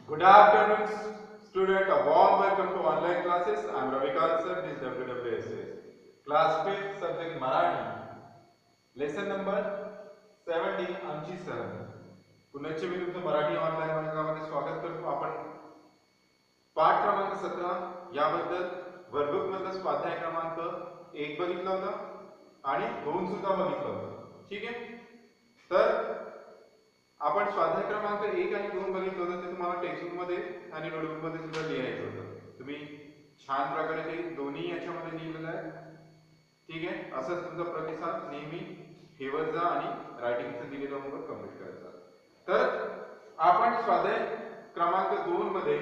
Good afternoon, student. A warm welcome to online classes. I am Ravikant sir. This is WWSS. Class 5th subject Marathi. Lesson number 17. आमची सहल. पुनश्च मी तुमचं Marathi online वर्गामध्ये स्वागत करतो. आपण पाठ क्रमांक 17 याबद्दल वर्कबुक मधला स्वाध्याय क्रमांक 1 बघितला होता आणि 2 सुद्धा बघितला होता. ठीक आहे. तर आपण स्वाध्याय क्रमांक 1 आणि 2 बघितलं होतं. ते तुम्हाला टेक्स्टबुक मध्ये आणि नोटबुक मध्ये सुद्धा लिहायचं होतं. तुम्ही छान प्रकारे ते दोन्ही याच्यामध्ये लिहिलेलं आहे. ठीक आहे. असंच तुमचा प्रतिसाद नेहमी ठेवत जा आणि रायटिंगचं दिलेलं होमवर्क कंप्लीट करायचा. तर आपण स्वाध्याय क्रमांक 2 मध्ये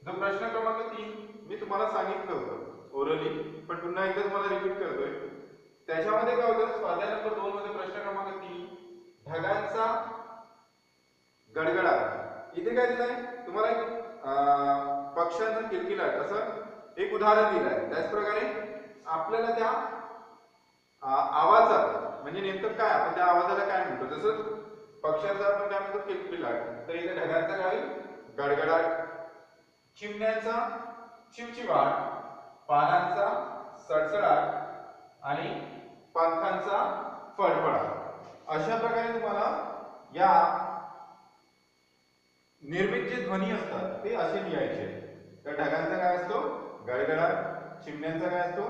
जो प्रश्न क्रमांक 3 मी तुम्हाला सांगितलं होतं ओरली, पण पुन्हा एकदा तुम्हाला रिपीट करतोय. त्याच्यामध्ये काय होतं, स्वाध्याय नंबर 2 मध्ये प्रश्न क्रमांक 3 ढगांचा गडगडाट. इथे काय दिलंय तुम्हाला, एक पक्ष्यांचा किलकिलाट असं एक उदाहरण दिलंय. त्याच प्रकारे आपल्याला त्या आवाजात म्हणजे नेमकं काय, आपण त्या आवाजाला काय म्हणतो, जसं पक्ष्यांचा आपण काय म्हणतो किलकिलाट, तर इथे ढगांचा काय गडगडाट, चिमण्यांचा चिवचिवाट, पानांचा सडसडाट आणि पंखांचा फडफडाट. अशा प्रकारे तुम्हाला या निर्मित जे ध्वनी असतात ते असे लिहायचे. तर ढगांचा काय असतो गडगडाट, चिमण्यांचा काय असतो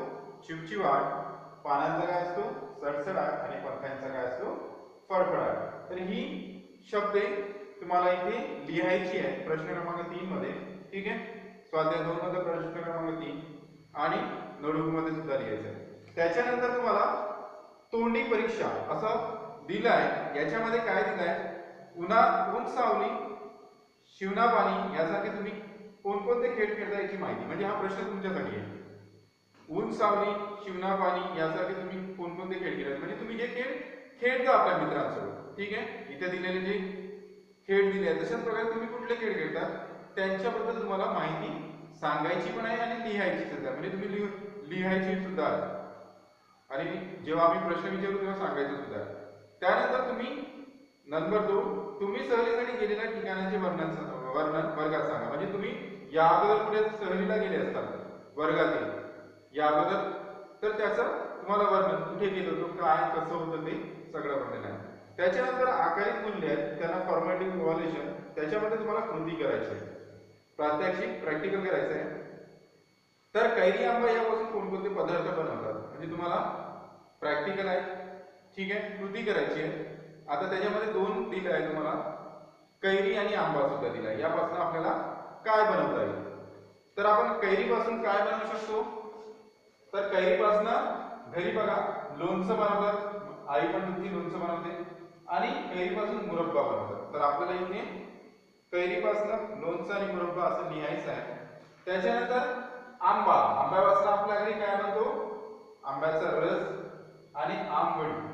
चिवचिवाट, पानांचा काय असतो सडसडाट आणि पंखांचा काय असतो फडफडाट. तर ही शब्दे तुम्हाला इथे लिहायची आहे प्रश्न क्रमांक 3 मध्ये. ठीक आहे. स्वाध्याय 2 मध्ये प्रश्न क्रमांक 3 आणि नोटबुक मध्ये सुद्धा लिहायचं आहे. त्याच्यानंतर तुम्हाला तोंडी परीक्षा असं दिलंय. याच्यामध्ये काय दिलंय, ऊन सावली शिवना पाणी यासारखे तुम्ही कोणकोणते खेळ खेळता याची माहिती, म्हणजे हा प्रश्न तुमच्यासाठी आहे. ऊन सावली शिवना पाणी यासारखे तुम्ही कोणकोणते खेळ खेळता, म्हणजे तुम्ही जे खेळ खेळता आपल्या मित्रांसोबत. ठीक आहे. इथे दिलेले जे खेळ दिले आहेत तशाच प्रकारे तुम्ही कुठले खेळ खेळतात त्यांच्याबद्दल तुम्हाला माहिती सांगायची पण आहे आणि लिहायची सुद्धा, म्हणजे तुम्ही लिहायची सुद्धा आणि जेव्हा आम्ही प्रश्न विचारू तेव्हा सांगायचं सुद्धा. त्यानंतर तुम्ही नंबर 2 तुम्ही सहलीसाठी गेलेल्या ठिकाणांचे वर्णन वर्गात सांगा. म्हणजे तुम्ही या अगोदर कुठे सहलीला गेले असतात वर्गातील या अगोदर, तर त्याचं तुम्हाला वर्णन कुठे गेलो होतो, काय कसं होतं ते सगळं बनलेलं आहे. त्याच्यानंतर आकारित मूल्य आहेत, त्यांना फॉर्मॅटिव्ह इव्हॅल्युएशन, त्याच्यामध्ये तुम्हाला कृती करायची आहे, प्रात्यक्षिक प्रॅक्टिकल करायचं आहे. तर कैरी आंबा यापासून कोणकोणते पदार्थ बनवतात, म्हणजे तुम्हाला प्रॅक्टिकल आहे. ठीक आहे. कृती करायची आहे. आता त्याच्यामध्ये 2 दिले आहे तुम्हाला, कैरी आणि आंबा सुद्धा दिला आहे. यापासून आपल्याला काय बनवता येईल, तर आपण कैरीपासून काय बनवू शकतो, तर कैरीपासून घरी बघा लोणचं बनवतात, आई पण तुमची लोणचं बनवते, आणि कैरीपासून मुरब्बा बनवतात. तर आपल्याला इथे कैरीपासून लोणचं आणि मुरब्बा असं लिहायचं आहे. त्याच्यानंतर आंब्यापासून आपल्या घरी काय बनतो, आंब्याचा रस आणि आंबवडी.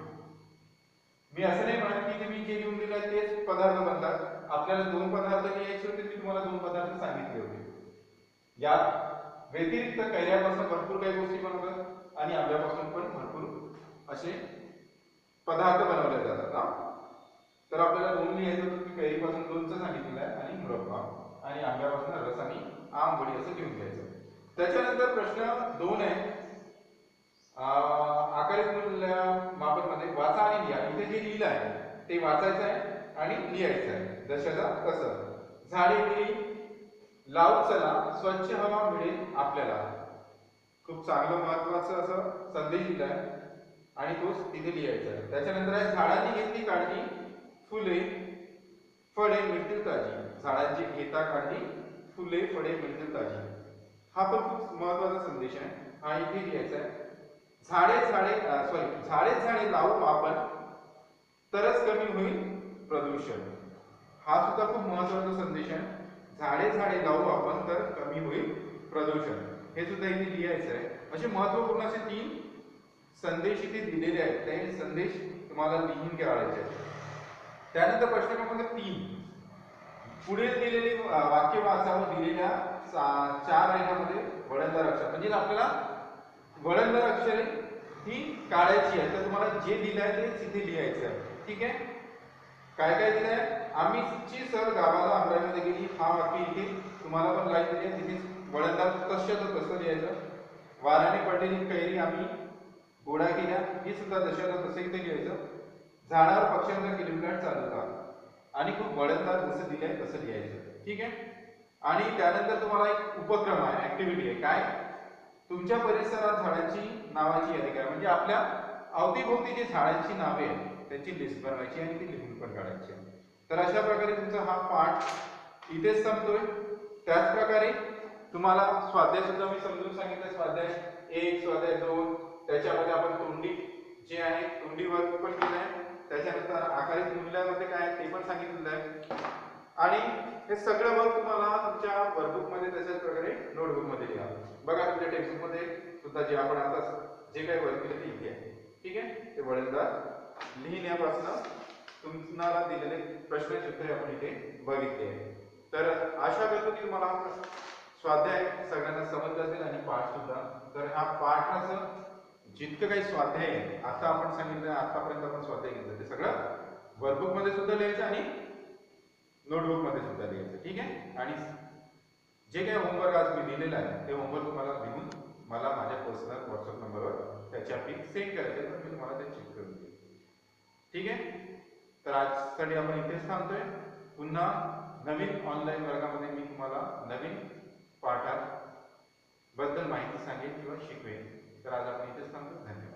मी असं नाही म्हणत की तुम्ही जे लिहून दिलं तेच पदार्थ बनतात. आपल्याला 2 पदार्थ लिहायचे होते, मी तुम्हाला 2 पदार्थ सांगितले होते. यात व्यतिरिक्त कैऱ्यापासून भरपूर काही गोष्टी बनवतात आणि आंब्यापासून पण भरपूर असे पदार्थ बनवले जातात ना. तर आपल्याला 2 लिहायचं होतं की कैरीपासून लोणचं सांगितलेलं आहे आणि मुरब्बा, आणि आंब्यापासून रस आणि आंबवडी असं लिहून घ्यायचं. त्याच्यानंतर प्रश्न 2 आहे, आकारित मूल्य मापन मध्ये वाचा आणि लिहा. इथे जे लिहिलं आहे ते वाचायचं आहे आणि लिहायचं आहे. जशाचा तसं. झाडे केली लावून चला स्वच्छ हवा मिळेल आपल्याला. खूप चांगलं महत्वाचं असं संदेश दिलाय आणि तोच तिथे लिहायचा आहे. त्याच्यानंतर आहे झाडांनी घेतली काळजी फुले फळे मिळतील ताजी. झाडांची घेता काळजी फुले फळे मिळतील ताजी. हा पण खूप महत्वाचा संदेश आहे, हा इथे लिहायचा आहे. झाडे लावू आपण तरच कमी होईल प्रदूषण. हा सुद्धा खूप महत्वाचा संदेश आहे. झाडे लावू आपण तर कमी होईल प्रदूषण, हे सुद्धा इथे लिहायचं आहे. असे महत्वपूर्ण असे 3 संदेश इथे दिलेले आहेत. ते संदेश तुम्हाला लिहून काढायचे आहेत. त्यानंतर प्रश्न क्रमांक 3 पुढील दिलेली वाक्य वाचा व दिलेल्या 4 रेघांमध्ये वळणदार अक्षर, म्हणजे आपल्याला वळणदार अक्षरे ही काढायची आहे. तर तुम्हाला जे दिलं आहे तेच इथे लिहायचं आहे. ठीक आहे. काय काय दिलंय? आम्हीची सर गावाला अमरावतीमध्ये गेली, हा वाक्य इथे तुम्हाला पण लाईन दिली आहे, तिथे वळणदार तसं कसं लिहायचं. वाऱ्याने पडलेली कैरी आम्ही गोळा केल्या, ही सुद्धा तशाला तसं इथे लिहायचं. झाडावर पक्ष्यांचा किलबिलाट चालू होता आणि खूप वळणदार जसं दिलंय तसं लिहायचं. ठीक आहे. आणि त्यानंतर तुम्हाला एक उपक्रम आहे, ऍक्टिव्हिटी आहे. काय? तुमच्या परिसरात झाडांची नावाची यादी करा. म्हणजे आपल्या अवतीभोवती जी झाडांची नावे आहेत त्याची लिस्ट बनवायची आणि ती लिहून पण काढायची. तर अशा प्रकारे तुमचा हा पाठ इथेच संपतोय. त्याच प्रकारे तुम्हाला स्वाध्याय सुद्धा मी समजून सांगितलं. स्वाध्याय 1, स्वाध्याय 2, त्याच्यामध्ये आपण तोंडी जे आहे तोंडी वर्ग पण केलाय. त्याच्यानंतर आकारित मूल्यामध्ये काय आहे ते पण सांगितलेलं आहे. आणि हे सगळं वर्क तुम्हाला तुमच्या वर्कबुक मध्ये तशाच प्रकारे नोटबुक मध्ये लिहा. बघा तुमच्या टेक्स्टबुक मध्ये सुद्धा जे आपण आता जे काही वर्क केलं ते इथे आहे. ठीक आहे. ते वळणदार लिहिण्यापासून तुम्हाला दिलेले प्रश्नाची उत्तरे आपण इथे बघितले आहे. तर आशा करतो की तुम्हाला स्वाध्याय सगळ्यांना समजलं असेल आणि पाठ सुद्धा. तर हा पाठाचं जितकं काही स्वाध्याय आहे आता आपण सांगितलं, आतापर्यंत आपण स्वाध्याय घेतलं ते सगळं वर्कबुक मध्ये सुद्धा लिहायचं आणि नोटबुक मध्ये सुद्धा लिहायचं. ठीक आहे. आणि जे काही होमवर्क आज मी दिलेलं आहे ते होमवर्क तुम्हाला लिहून मला माझ्या पर्सनल व्हॉट्सअप नंबरवर त्याची आपली सेंड करायचे, तर मी तुम्हाला ते चेक करून देईन. ठीक आहे. तर आजसाठी आपण इथेच थांबतोय. पुन्हा नवीन ऑनलाईन वर्गामध्ये मी तुम्हाला नवीन पाठाबद्दल माहिती सांगेन किंवा शिकवेन. तर आज आपण इथेच थांबतो. धन्यवाद.